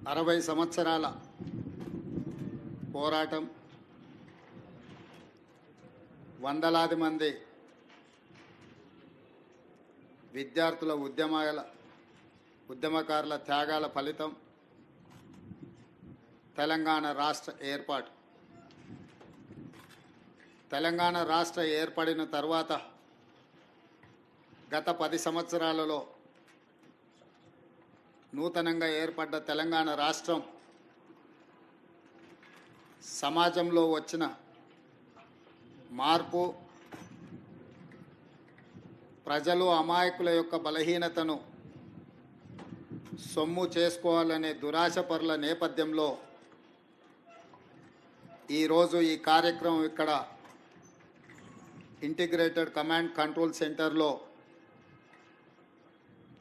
60 సంవత్సరాల పోరాటం, వందలాది మంది విద్యార్థుల ఉద్యమకారుల త్యాగాల ఫలితం తెలంగాణ రాష్ట్ర ఏర్పాటు. తెలంగాణ రాష్ట్ర ఏర్పడిన తర్వాత గత 10 సంవత్సరాలలో నూతనంగా ఏర్పడ్డ తెలంగాణ రాష్ట్రం సమాజంలో వచ్చిన మార్పు, ప్రజలు అమాయకుల యొక్క బలహీనతను సొమ్ము చేసుకోవాలనే దురాశపరుల నేపథ్యంలో ఈరోజు ఈ కార్యక్రమం ఇక్కడ ఇంటిగ్రేటెడ్ కమాండ్ కంట్రోల్ సెంటర్లో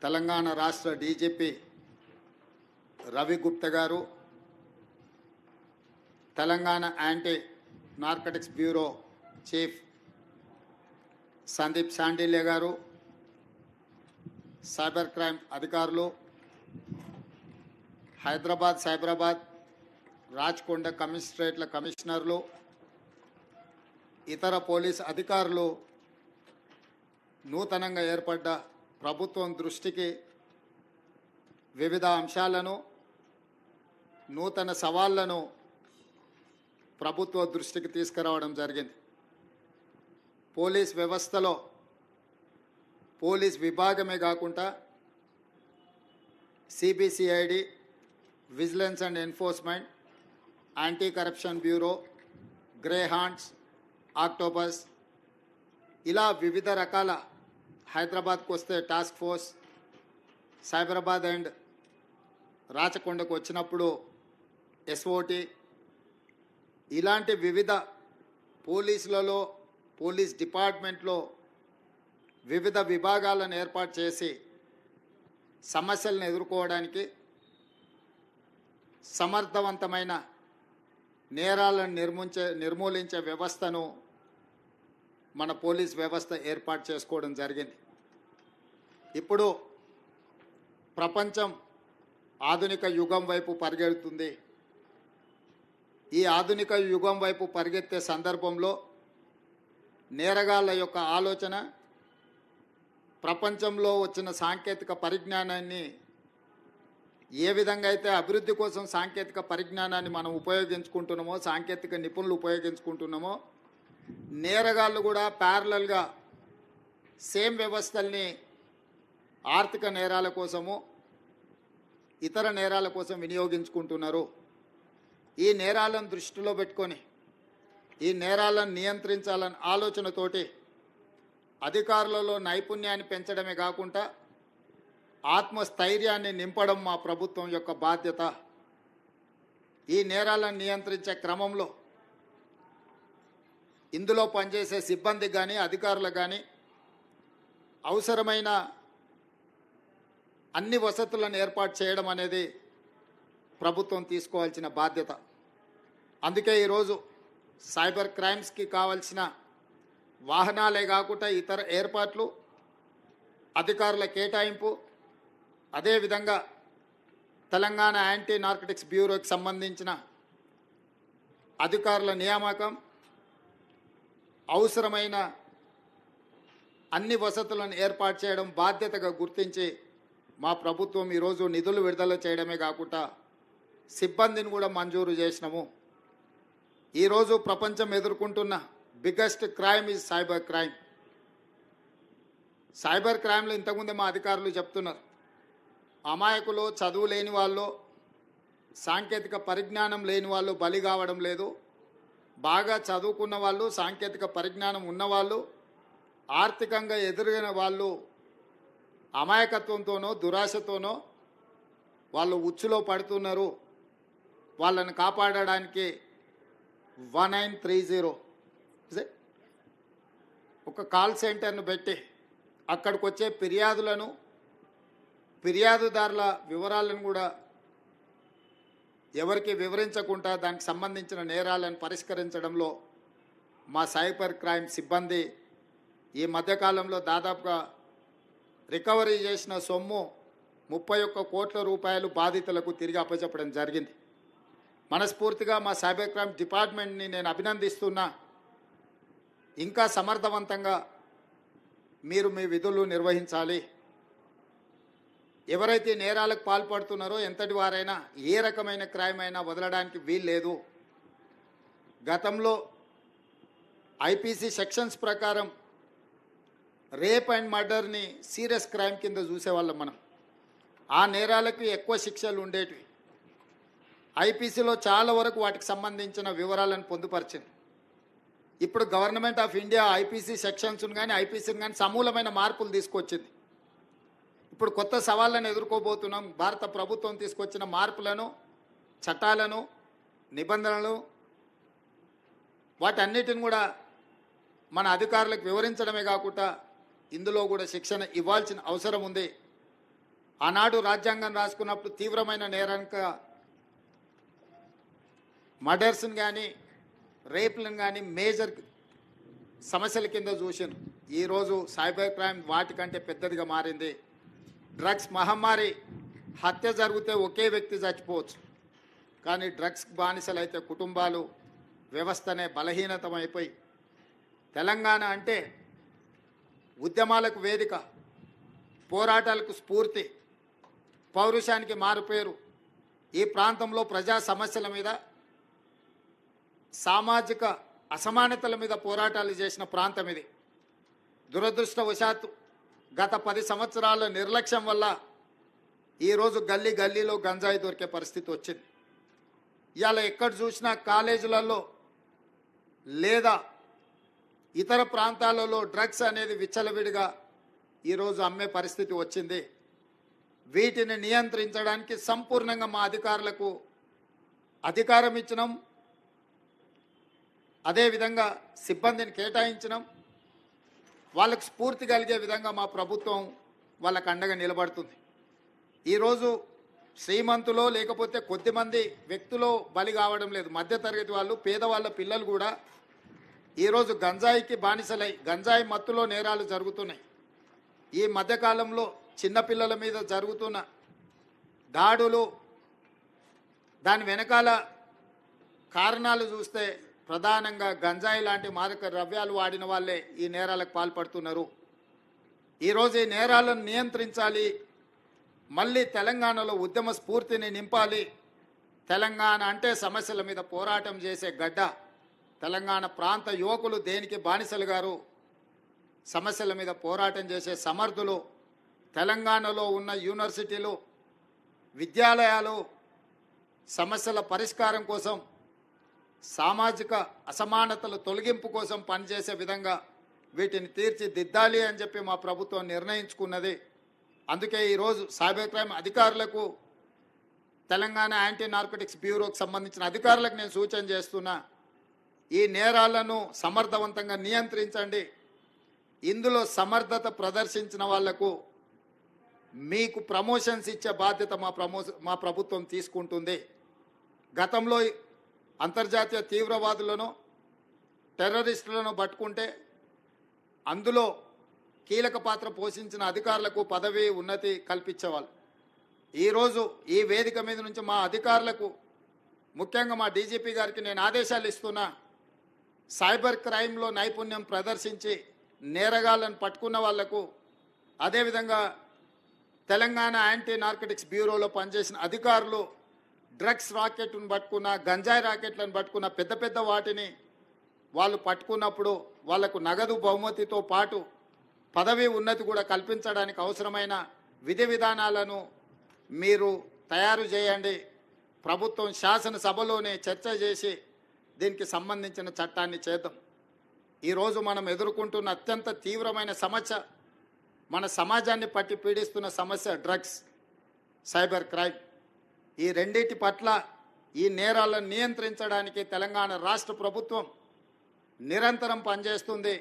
తెలంగాణ రాష్ట్ర డీజీపీ రవి గుప్తా గారు, Telangana anti narcotics bureau chief Sandeep Sandilya గారు, సైబర్ క్రైమ్ అధికారులు, హైదరాబాద్, సైబరాబాద్, రాచకొండ కమిషనరేట్ల కమిషనర్లు, ఇతర పోలీస్ అధికారులు నూతనంగా ఏర్పడ్డ ప్రభుత్వం దృష్టికి వివిధ అంశాలను, నూతన సవాళ్లను ప్రభుత్వ దృష్టికి తీసుకురావడం జరిగింది. పోలీస్ వ్యవస్థలో పోలీస్ విభాగమే కాకుండా CBCID, vigilance and enforcement, anti corruption bureau, grey hands, octopus, ఇలా వివిధ రకాల, హైదరాబాద్కు వస్తే టాస్క్ ఫోర్స్, సైబరాబాద్ అండ్ రాచకొండకు వచ్చినప్పుడు ఎస్ఓటి, ఇలాంటి వివిధ పోలీసులలో, పోలీస్ డిపార్ట్మెంట్లో వివిధ విభాగాలను ఏర్పాటు చేసి సమస్యలను ఎదుర్కోవడానికి, సమర్థవంతమైన నేరాలను నిర్మూలించే వ్యవస్థను మన పోలీస్ వ్యవస్థ ఏర్పాటు చేసుకోవడం జరిగింది. ఇప్పుడు ప్రపంచం ఆధునిక యుగం వైపు పరిగెడుతుంది. ఈ ఆధునిక యుగం వైపు పరిగెత్తే సందర్భంలో నేరగాళ్ల యొక్క ఆలోచన, ప్రపంచంలో వచ్చిన సాంకేతిక పరిజ్ఞానాన్ని ఏ విధంగా అయితే అభివృద్ధి కోసం సాంకేతిక పరిజ్ఞానాన్ని మనం ఉపయోగించుకుంటున్నామో, సాంకేతిక నిపుణులు ఉపయోగించుకుంటున్నామో, నేరగాళ్ళు కూడా ప్యారలల్గా సేమ్ వ్యవస్థల్ని ఆర్థిక నేరాల కోసము, ఇతర నేరాల కోసం వినియోగించుకుంటున్నారు. ఈ నేరాలను దృష్టిలో పెట్టుకొని ఈ నేరాలను నియంత్రించాలని ఆలోచనతోటి అధికారులలో నైపుణ్యాన్ని పెంచడమే కాకుండా ఆత్మస్థైర్యాన్ని నింపడం మా ప్రభుత్వం యొక్క బాధ్యత. ఈ నేరాలను నియంత్రించే క్రమంలో ఇందులో పనిచేసే సిబ్బందికి కానీ, అధికారులకు కానీ అవసరమైన అన్ని వసతులను ఏర్పాటు చేయడం అనేది ప్రభుత్వం తీసుకోవాల్సిన బాధ్యత. అందుకే ఈరోజు సైబర్ క్రైమ్స్కి కావాల్సిన వాహనాలే కాకుండా ఇతర ఏర్పాట్లు, అధికారుల కేటాయింపు, అదేవిధంగా తెలంగాణ యాంటీ నార్కటిక్స్ బ్యూరోకి సంబంధించిన అధికారుల నియామకం, అవసరమైన అన్ని వసతులను ఏర్పాటు చేయడం బాధ్యతగా గుర్తించి మా ప్రభుత్వం ఈరోజు నిధులు విడుదల చేయడమే కాకుండా సిబ్బందిని కూడా మంజూరు చేసినాము. ఈరోజు ప్రపంచం ఎదుర్కొంటున్న biggest crime is cyber crime. Cyber క్రైమ్లో ఇంతకుముందే మా అధికారులు చెప్తున్నారు, అమాయకులు, చదువు లేని వాళ్ళు, సాంకేతిక పరిజ్ఞానం లేని వాళ్ళు బలి కావడం లేదు. బాగా చదువుకున్న వాళ్ళు, సాంకేతిక పరిజ్ఞానం ఉన్నవాళ్ళు, ఆర్థికంగా ఎదురైన వాళ్ళు అమాయకత్వంతోనో దురాశతోనో వాళ్ళు ఉచ్చులో పడుతున్నారు. వాళ్ళని కాపాడడానికి 1930 ఒక కాల్ సెంటర్ను పెట్టి అక్కడికి వచ్చే ఫిర్యాదుదారుల వివరాలను కూడా ఎవరికి వివరించకుండా దానికి సంబంధించిన నేరాలను పరిష్కరించడంలో మా సైబర్ క్రైమ్ సిబ్బంది ఈ మధ్యకాలంలో దాదాపుగా రికవరీ చేసిన సొమ్ము 31 కోట్ల రూపాయలు బాధితులకు తిరిగి అప్పచెప్పడం జరిగింది. మనస్ఫూర్తిగా మా సైబర్ క్రైమ్ డిపార్ట్మెంట్ని నేను అభినందిస్తున్నా. ఇంకా సమర్థవంతంగా మీరు మీ విధులు నిర్వహించాలి. ఎవరైతే నేరాలకు పాల్పడుతున్నారో ఎంతటి వారైనా ఏ రకమైన క్రైమ్ అయినా వదలడానికి వీల్లేదు. గతంలో ఐపీసీ సెక్షన్స్ ప్రకారం రేప్ అండ్ మర్డర్ని సీరియస్ క్రైమ్ కింద చూసేవాళ్ళం మనం. ఆ నేరాలకు ఎక్కువ శిక్షలు ఉండేటివి. ఐపీసీలో చాలా వరకు వాటికి సంబంధించిన వివరాలను పొందుపరిచింది. ఇప్పుడు గవర్నమెంట్ ఆఫ్ ఇండియా ఐపీసీ సెక్షన్స్ను కానీ ఐపీసీని కానీ సమూలమైన మార్పులు తీసుకొచ్చింది. ఇప్పుడు కొత్త సవాళ్ళను ఎదుర్కోబోతున్నాం. భారత ప్రభుత్వం తీసుకొచ్చిన మార్పులను, చట్టాలను, నిబంధనలు వాటన్నిటిని కూడా మన అధికారులకు వివరించడమే కాకుండా ఇందులో కూడా శిక్షణ ఇవ్వాల్సిన అవసరం ఉంది. ఆనాడు రాజ్యాంగం రాసుకున్నప్పుడు తీవ్రమైన నేరానికి మర్డర్స్ని కానీ రేప్లను కానీ మేజర్ సమస్యల కింద చూసాను. ఈరోజు సైబర్ క్రైమ్ వాటికంటే పెద్దదిగా మారింది. డ్రగ్స్ మహమ్మారి, హత్య జరిగితే ఒకే వ్యక్తి చచ్చిపోవచ్చు, కానీ డ్రగ్స్ బానిసలైతే కుటుంబాలు, వ్యవస్థనే బలహీనతమైపోయి తెలంగాణ అంటే ఉద్యమాలకు వేదిక, పోరాటాలకు స్ఫూర్తి, పౌరుషానికి మారుపేరు. ఈ ప్రాంతంలో ప్రజా సమస్యల మీద, సామాజిక అసమానతల మీద పోరాటాలు చేసిన ప్రాంతం ఇది. దురదృష్టవశాత్తు గత 10 సంవత్సరాల నిర్లక్ష్యం వల్ల ఈరోజు గల్లీ గల్లీలో గంజాయి దొరికే పరిస్థితి వచ్చింది. ఇవాళ ఎక్కడ చూసినా కాలేజీలలో లేదా ఇతర ప్రాంతాలలో డ్రగ్స్ అనేది విచ్చలవిడిగా ఈరోజు అమ్మే పరిస్థితి వచ్చింది. వీటిని నియంత్రించడానికి సంపూర్ణంగా మా అధికారులకు అధికారం ఇచ్చినాం. అదేవిధంగా సిబ్బందిని కేటాయించినాం. వాళ్ళకు స్ఫూర్తి కలిగే విధంగా మా ప్రభుత్వం వాళ్ళకు అండగా నిలబడుతుంది. ఈరోజు శ్రీమంతులో లేకపోతే కొద్దిమంది వ్యక్తులు బలి కావడం లేదు. మధ్యతరగతి వాళ్ళు, పేదవాళ్ళ పిల్లలు కూడా ఈరోజు గంజాయికి బానిసలై గంజాయి మత్తులో నేరాలు జరుగుతున్నాయి. ఈ మధ్యకాలంలో చిన్నపిల్లల మీద జరుగుతున్న దాడులు, దాని వెనకాల కారణాలు చూస్తే ప్రధానంగా గంజాయి లాంటి మాదక ద్రవ్యాలు వాడిన వాళ్ళే ఈ నేరాలకు పాల్పడుతున్నారు. ఈరోజు ఈ నేరాలను నియంత్రించాలి. మళ్ళీ తెలంగాణలో ఉద్యమ స్ఫూర్తిని నింపాలి. తెలంగాణ అంటే సమస్యల మీద పోరాటం చేసే గడ్డ. తెలంగాణ ప్రాంత యువకులు దేనికి బానిసలు గారు, సమస్యల మీద పోరాటం చేసే సమర్థులు. తెలంగాణలో ఉన్న యూనివర్సిటీలు, విద్యాలయాలు సమస్యల పరిష్కారం కోసం, సామాజిక అసమానతల తొలగింపు కోసం పనిచేసే విధంగా వీటిని తీర్చిదిద్దాలి అని చెప్పి మా ప్రభుత్వం నిర్ణయించుకున్నది. అందుకే ఈరోజు సైబర్ క్రైమ్ అధికారులకు, తెలంగాణ యాంటీ నార్కోటిక్స్ బ్యూరోకి సంబంధించిన అధికారులకు నేను సూచన చేస్తున్నా. ఈ నేరాలను సమర్థవంతంగా నియంత్రించండి. ఇందులో సమర్థత ప్రదర్శించిన వాళ్లకు మీకు ప్రమోషన్స్ ఇచ్చే బాధ్యత మా ప్రభుత్వం తీసుకుంటుంది. గతంలో అంతర్జాతీయ తీవ్రవాదులను, టెర్రరిస్టులను పట్టుకుంటే అందులో కీలక పాత్ర పోషించిన అధికారులకు పదవి ఉన్నతి కల్పించేవాళ్ళు. ఈరోజు ఈ వేదిక మీద నుంచి మా అధికారులకు, ముఖ్యంగా మా డీజీపీ గారికి నేను ఆదేశాలు ఇస్తున్నా. సైబర్ క్రైమ్లో నైపుణ్యం ప్రదర్శించి నేరగాళ్లను పట్టుకున్న వాళ్లకు, అదేవిధంగా తెలంగాణ యాంటీ నార్కోటిక్స్ బ్యూరోలో పనిచేసిన అధికారులు డ్రగ్స్ రాకెట్ను పట్టుకున్న, గంజాయి రాకెట్లను పట్టుకున్న, పెద్ద పెద్ద వాటిని వాళ్ళు పట్టుకున్నప్పుడు వాళ్లకు నగదు బహుమతితో పాటు పదవి ఉన్నతి కూడా కల్పించడానికి అవసరమైన విధి విధానాలను మీరు తయారు చేయండి. ప్రభుత్వం శాసనసభలోనే చర్చ చేసి దీనికి సంబంధించిన చట్టాన్ని చేద్దాం. ఈరోజు మనం ఎదుర్కొంటున్న అత్యంత తీవ్రమైన సమస్య, మన సమాజాన్ని పట్టి పీడిస్తున్న సమస్య డ్రగ్స్, సైబర్ క్రైమ్. ఈ రెండింటి పట్ల ఈ నేరాలను నియంత్రించడానికి తెలంగాణ రాష్ట్ర ప్రభుత్వం నిరంతరం పనిచేస్తుంది.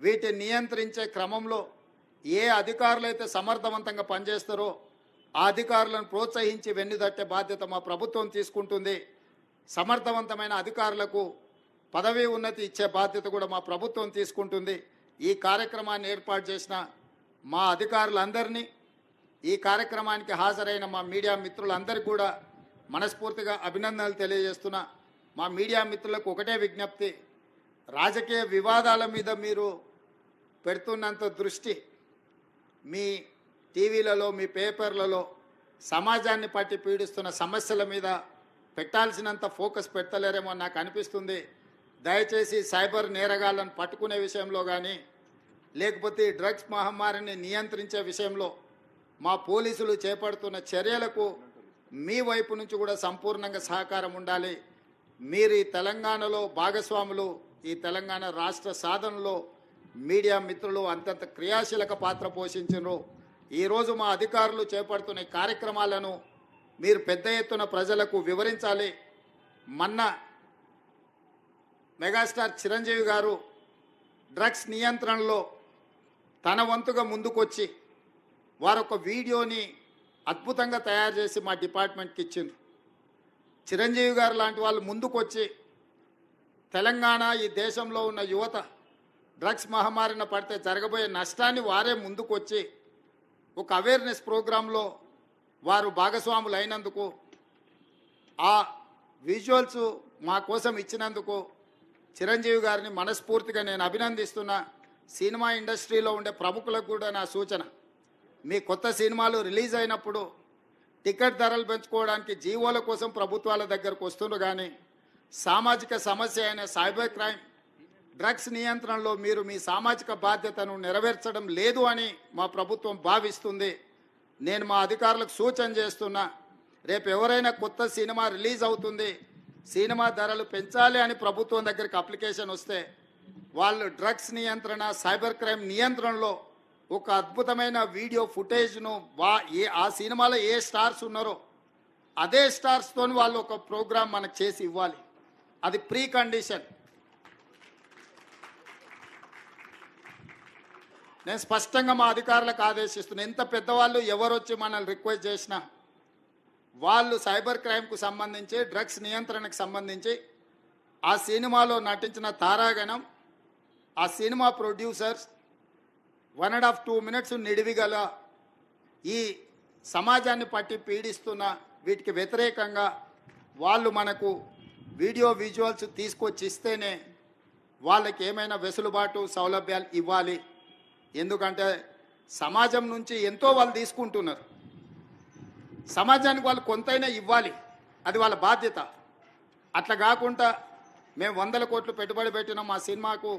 వీటిని నియంత్రించే క్రమంలో ఏ అధికారులైతే సమర్థవంతంగా పనిచేస్తారో ఆ అధికారులను ప్రోత్సహించి వెన్నుదట్టే బాధ్యత మా ప్రభుత్వం తీసుకుంటుంది. సమర్థవంతమైన అధికారులకు పదవి ఉన్నతి ఇచ్చే బాధ్యత కూడా మా ప్రభుత్వం తీసుకుంటుంది. ఈ కార్యక్రమాన్ని ఏర్పాటు చేసిన మా అధికారులందరినీ, ఈ కార్యక్రమానికి హాజరైన మా మీడియా మిత్రులందరికీ కూడా మనస్ఫూర్తిగా అభినందనలు తెలియజేస్తున్నా. మా మీడియా మిత్రులకు ఒకటే విజ్ఞప్తి, రాజకీయ వివాదాల మీద మీరు పెడుతున్నంత దృష్టి మీ టీవీలలో మీ పేపర్లలో సమాజాన్ని పట్టి పీడిస్తున్న సమస్యల మీద పెట్టాల్సినంత ఫోకస్ పెట్టలేరేమో నాకు అనిపిస్తుంది. దయచేసి సైబర్ నేరగాళ్లను పట్టుకునే విషయంలో కానీ లేకపోతే డ్రగ్స్ మహమ్మారిని నియంత్రించే విషయంలో మా పోలీసులు చేపడుతున్న చర్యలకు మీ వైపు నుంచి కూడా సంపూర్ణంగా సహకారం ఉండాలి. మీరు ఈ తెలంగాణలో భాగస్వాములు, ఈ తెలంగాణ రాష్ట్ర సాధనలో మీడియా మిత్రులు అంతంత క్రియాశీలక పాత్ర పోషించారు. ఈరోజు మా అధికారులు చేపడుతున్న కార్యక్రమాలను మీరు పెద్ద ఎత్తున ప్రజలకు వివరించాలి. మొన్న మెగాస్టార్ చిరంజీవి గారు డ్రగ్స్ నియంత్రణలో తన వంతుగా ముందుకొచ్చి వారొక వీడియోని అద్భుతంగా తయారు చేసి మా డిపార్ట్మెంట్కి ఇచ్చిండ్రు. చిరంజీవి గారు లాంటి వాళ్ళు ముందుకొచ్చి తెలంగాణ ఈ దేశంలో ఉన్న యువత డ్రగ్స్ మహమ్మారిన పడితే జరగబోయే నష్టాన్ని వారే ముందుకొచ్చి ఒక అవేర్నెస్ ప్రోగ్రాంలో వారు భాగస్వాములు అయినందుకు, ఆ విజువల్స్ మా కోసం ఇచ్చినందుకు చిరంజీవి గారిని మనస్ఫూర్తిగా నేను అభినందిస్తున్నా. సినిమా ఇండస్ట్రీలో ఉండే ప్రముఖులకు కూడా నా సూచన, మీ కొత్త సినిమాలు రిలీజ్ అయినప్పుడు టికెట్ ధరలు పెంచుకోవడానికి జీవోల కోసం ప్రభుత్వాల దగ్గరకు వస్తున్నారు, కానీ సామాజిక సమస్య అయిన సైబర్ క్రైమ్ డ్రగ్స్ నియంత్రణలో మీరు మీ సామాజిక బాధ్యతను నెరవేర్చడం లేదు అని మా ప్రభుత్వం భావిస్తుంది. నేను మా అధికారులకు సూచన చేస్తున్నా, రేపు ఎవరైనా కొత్త సినిమా రిలీజ్ అవుతుంది, సినిమా ధరలు పెంచాలి అని ప్రభుత్వం దగ్గరికి అప్లికేషన్ వస్తే వాళ్ళు డ్రగ్స్ నియంత్రణ సైబర్ క్రైమ్ నియంత్రణలో ఒక అద్భుతమైన వీడియో ఫుటేజ్ను ఆ సినిమాలో ఏ స్టార్స్ ఉన్నారో అదే స్టార్స్తో వాళ్ళు ఒక ప్రోగ్రాం మనకు చేసి ఇవ్వాలి. అది ప్రీ కండిషన్. నేను స్పష్టంగా మా అధికారులకు ఆదేశిస్తున్నాను, ఎంత పెద్దవాళ్ళు ఎవరు వచ్చి మనల్ని రిక్వెస్ట్ చేసినా వాళ్ళు సైబర్ క్రైమ్కు సంబంధించి డ్రగ్స్ నియంత్రణకు సంబంధించి ఆ సినిమాలో నటించిన తారాగణం, ఆ సినిమా ప్రొడ్యూసర్స్ 1.5-2 minutes నిడివిగల ఈ సమాజాన్ని పట్టి పీడిస్తున్న వీటికి వ్యతిరేకంగా వాళ్ళు మనకు వీడియో విజువల్స్ తీసుకొచ్చి ఇస్తేనే వాళ్ళకి ఏమైనా వెసులుబాటు సౌలభ్యాలు ఇవ్వాలి. ఎందుకంటే సమాజం నుంచి ఎంతో వాళ్ళు తీసుకుంటున్నారు, సమాజానికి వాళ్ళు కొంతైనా ఇవ్వాలి, అది వాళ్ళ బాధ్యత. అట్లా కాకుండా మేము 100 కోట్లు పెట్టుబడి పెట్టినాం మా సినిమాకు,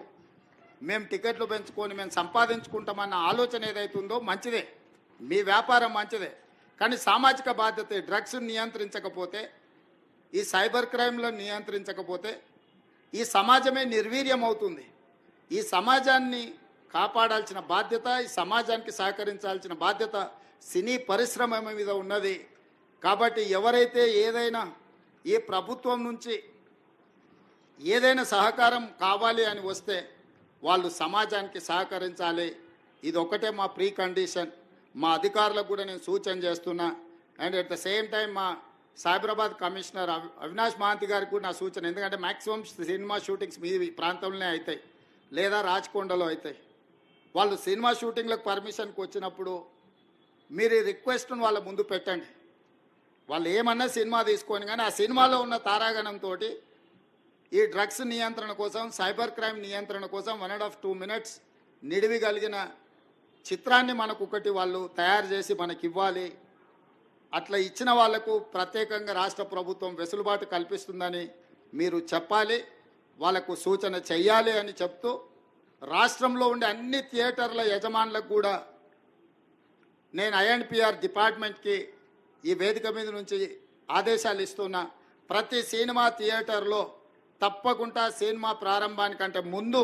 మేము టికెట్లు పెంచుకొని మేము సంపాదించుకుంటామన్న ఆలోచన ఏదైతుందో మంచిదే, మీ వ్యాపారం మంచిదే, కానీ సామాజిక బాధ్యత డ్రగ్స్ నియంత్రించకపోతే, ఈ సైబర్ క్రైమ్లో నియంత్రించకపోతే ఈ సమాజమే నిర్వీర్యం అవుతుంది. ఈ సమాజాన్ని కాపాడాల్సిన బాధ్యత, ఈ సమాజానికి సహకరించాల్సిన బాధ్యత సినీ పరిశ్రమ మీద ఉన్నది. కాబట్టి ఎవరైతే ఏదైనా ఈ ప్రభుత్వం నుంచి ఏదైనా సహకారం కావాలి అని వస్తే వాళ్ళు సమాజానికి సహకరించాలి. ఇది ఒకటే మా ప్రీ కండిషన్. మా అధికారులకు కూడా నేను సూచన చేస్తున్నా. And at the same time మా సైబరాబాద్ కమిషనర్ అవినాష్ మహాంతి గారికి కూడా నా సూచన, ఎందుకంటే మ్యాక్సిమం సినిమా షూటింగ్స్ మీ ప్రాంతంలోనే అవుతాయి లేదా రాచకొండలో అవుతాయి. వాళ్ళు సినిమా షూటింగ్లకు పర్మిషన్కి వచ్చినప్పుడు మీరు ఈ రిక్వెస్ట్ను వాళ్ళ ముందు పెట్టండి. వాళ్ళు ఏమన్నా సినిమా తీసుకొని, కానీ ఆ సినిమాలో ఉన్న తారాగణంతో ఈ డ్రగ్స్ నియంత్రణ కోసం, సైబర్ క్రైమ్ నియంత్రణ కోసం 1.5-2 minutes నిడివి కలిగిన చిత్రాన్ని మనకు ఒకటి వాళ్ళు తయారు చేసి మనకి ఇవ్వాలి. అట్లా ఇచ్చిన వాళ్లకు ప్రత్యేకంగా రాష్ట్ర ప్రభుత్వం వెసులుబాటు కల్పిస్తుందని మీరు చెప్పాలి, వాళ్లకు సూచన చెయ్యాలి అని చెప్తూ, రాష్ట్రంలో ఉండే అన్ని థియేటర్ల యజమానులకు కూడా నేను ఐఎన్పిఆర్ డిపార్ట్మెంట్కి ఈ వేదిక మీద నుంచి ఆదేశాలు ఇస్తున్నా. ప్రతి సినిమా థియేటర్లో తప్పకుండా సినిమా ప్రారంభానికంటే ముందు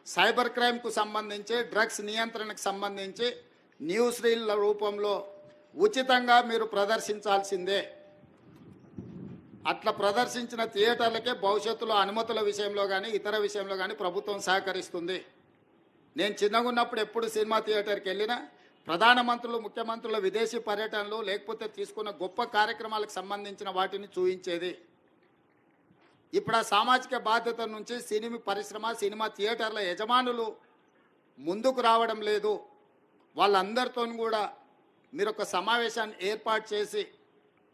సైబర్ క్రైమ్కు సంబంధించి, డ్రగ్స్ నియంత్రణకు సంబంధించి న్యూస్ రీల్ల రూపంలో ఉచితంగా మీరు ప్రదర్శించాల్సిందే. అట్లా ప్రదర్శించిన థియేటర్లకే భవిష్యత్తులో అనుమతుల విషయంలో కానీ ఇతర విషయంలో కానీ ప్రభుత్వం సహకరిస్తుంది. నేను చిన్నగా ఉన్నప్పుడు ఎప్పుడు సినిమా థియేటర్కి వెళ్ళినా ప్రధానమంత్రులు, ముఖ్యమంత్రుల విదేశీ పర్యటనలు లేకపోతే తీసుకున్న గొప్ప కార్యక్రమాలకు సంబంధించిన వాటిని చూపించేది. ఇప్పుడు ఆ సామాజిక బాధ్యత నుంచి సినిమా పరిశ్రమ, సినిమా థియేటర్ల యజమానులు ముందుకు రావడం లేదు. వాళ్ళందరితో కూడా మీరు ఒక సమావేశాన్ని ఏర్పాటు చేసి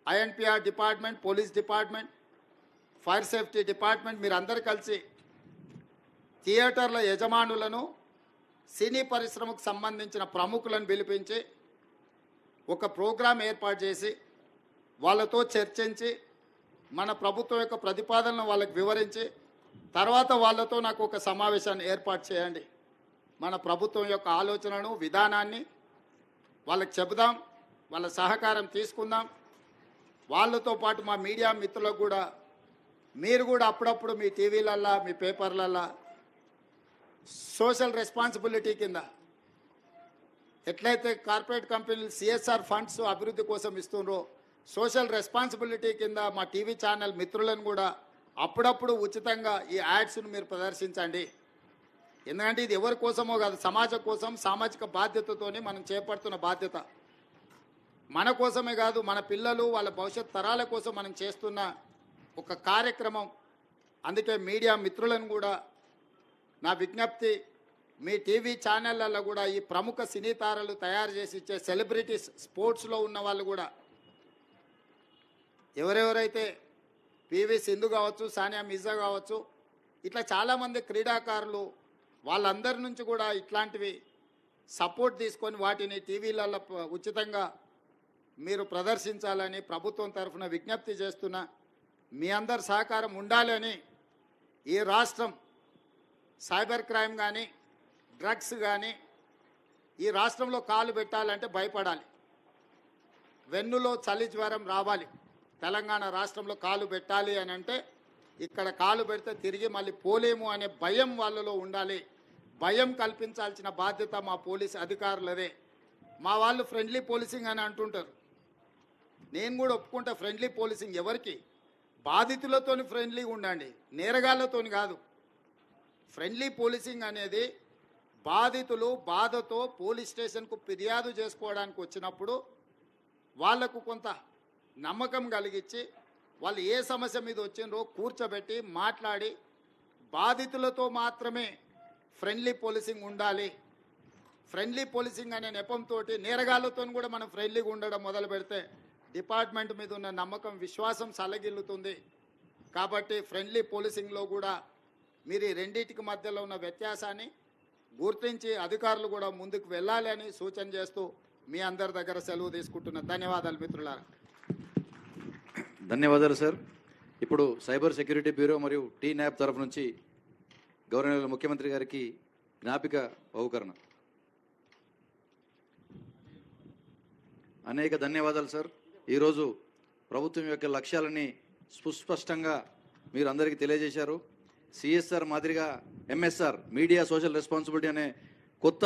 INPR department, police department, fire safety department మీరు అందరు కలిసి థియేటర్ల యజమానులను, సినీ పరిశ్రమకు సంబంధించిన ప్రముఖులను పిలిపించి ఒక ప్రోగ్రాం ఏర్పాటు చేసి వాళ్ళతో చర్చించి మన ప్రభుత్వం యొక్క ప్రతిపాదనను వాళ్ళకి వివరించి తర్వాత వాళ్ళతో నాకు ఒక సమావేశాన్ని ఏర్పాటు చేయండి. మన ప్రభుత్వం యొక్క ఆలోచనను, విధానాన్ని వాళ్ళకి చెబుదాం, వాళ్ళ సహకారం తీసుకుందాం. వాళ్ళతో పాటు మా మీడియా మిత్రులకు కూడా మీరు కూడా అప్పుడప్పుడు మీ టీవీలల్లా, మీ పేపర్లల్లా సోషల్ రెస్పాన్సిబిలిటీ కింద ఎట్లయితే కార్పొరేట్ కంపెనీలు సిఎస్ఆర్ ఫండ్స్ అభివృద్ధి కోసం ఇస్తుండ్రో, సోషల్ రెస్పాన్సిబిలిటీ కింద మా టీవీ ఛానల్ మిత్రులను కూడా అప్పుడప్పుడు ఉచితంగా ఈ యాడ్స్ను మీరు ప్రదర్శించండి. ఎందుకంటే ఇది ఎవరి కోసమో కాదు, సమాజం కోసం, సామాజిక బాధ్యతతోని మనం చేపడుతున్న బాధ్యత. మన కోసమే కాదు, మన పిల్లలు, వాళ్ళ భవిష్యత్ తరాల కోసం మనం చేస్తున్న ఒక కార్యక్రమం. అందుకే మీడియా మిత్రులను కూడా నా విజ్ఞప్తి, మీ టీవీ ఛానళ్ళల్లో కూడా ఈ ప్రముఖ సినీ తారలు తయారు చేసి ఇచ్చే సెలబ్రిటీస్, స్పోర్ట్స్లో ఉన్న వాళ్ళు కూడా ఎవరెవరైతే పివి సింధు కావచ్చు, సానియా మిర్జా కావచ్చు, ఇట్లా చాలామంది క్రీడాకారులు, వాళ్ళందరి నుంచి కూడా ఇట్లాంటివి సపోర్ట్ తీసుకొని వాటిని టీవీలలో ఉచితంగా మీరు ప్రదర్శించాలని ప్రభుత్వం తరఫున విజ్ఞప్తి చేస్తున్నా. మీ అందరి సహకారం ఉండాలని. ఈ రాష్ట్రం సైబర్ క్రైమ్ కానీ, డ్రగ్స్ కానీ ఈ రాష్ట్రంలో కాలు పెట్టాలంటే భయపడాలి. వెన్నులో చలి జ్వరం రావాలి. తెలంగాణ రాష్ట్రంలో కాలు పెట్టాలి అని అంటే ఇక్కడ కాలు పెడితే తిరిగి మళ్ళీ పోలేము అనే భయం వాళ్ళలో ఉండాలి. భయం కల్పించాల్సిన బాధ్యత మా పోలీస్ అధికారులదే. మా వాళ్ళు ఫ్రెండ్లీ పోలీసింగ్ అని అంటుంటారు. నేను కూడా ఒప్పుకుంటా, ఫ్రెండ్లీ పోలీసింగ్ ఎవరికి? బాధితులతోని ఫ్రెండ్లీగా ఉండండి, నేరగాళ్లతోని కాదు. ఫ్రెండ్లీ పోలీసింగ్ అనేది బాధితులు బాధతో పోలీస్ స్టేషన్కు ఫిర్యాదు చేసుకోవడానికి వచ్చినప్పుడు వాళ్లకు కొంత నమ్మకం కలిగించి వాళ్ళు ఏ సమస్య మీద వచ్చిందో కూర్చోబెట్టి మాట్లాడి, బాధితులతో మాత్రమే ఫ్రెండ్లీ పోలీసింగ్ ఉండాలి. ఫ్రెండ్లీ పోలీసింగ్ అనే నెపంతో నేరగాళ్లతో కూడా మనం ఫ్రెండ్లీగా ఉండడం మొదలు పెడితే డిపార్ట్మెంట్ మీద ఉన్న నమ్మకం, విశ్వాసం సలగిల్లుతుంది. కాబట్టి ఫ్రెండ్లీ పోలీసింగ్లో కూడా మీరు ఈ రెండింటికి మధ్యలో ఉన్న వ్యత్యాసాన్ని గుర్తించి అధికారులు కూడా ముందుకు వెళ్ళాలి అని సూచన చేస్తూ మీ అందరి దగ్గర సెలవు తీసుకుంటున్నా. ధన్యవాదాలు మిత్రులారా. ధన్యవాదాలు సార్. ఇప్పుడు సైబర్ సెక్యూరిటీ బ్యూరో మరియు టీ న్యాప్ తరఫు నుంచి గౌరవనీయ ముఖ్యమంత్రి గారికి జ్ఞాపిక బహుకరణ. అనేక ధన్యవాదాలు సార్. ఈరోజు ప్రభుత్వం యొక్క లక్ష్యాలని సుస్పష్టంగా మీరు అందరికీ తెలియజేశారు. సిఎస్ఆర్ మాదిరిగా ఎంఎస్ఆర్, మీడియా సోషల్ రెస్పాన్సిబిలిటీ అనే కొత్త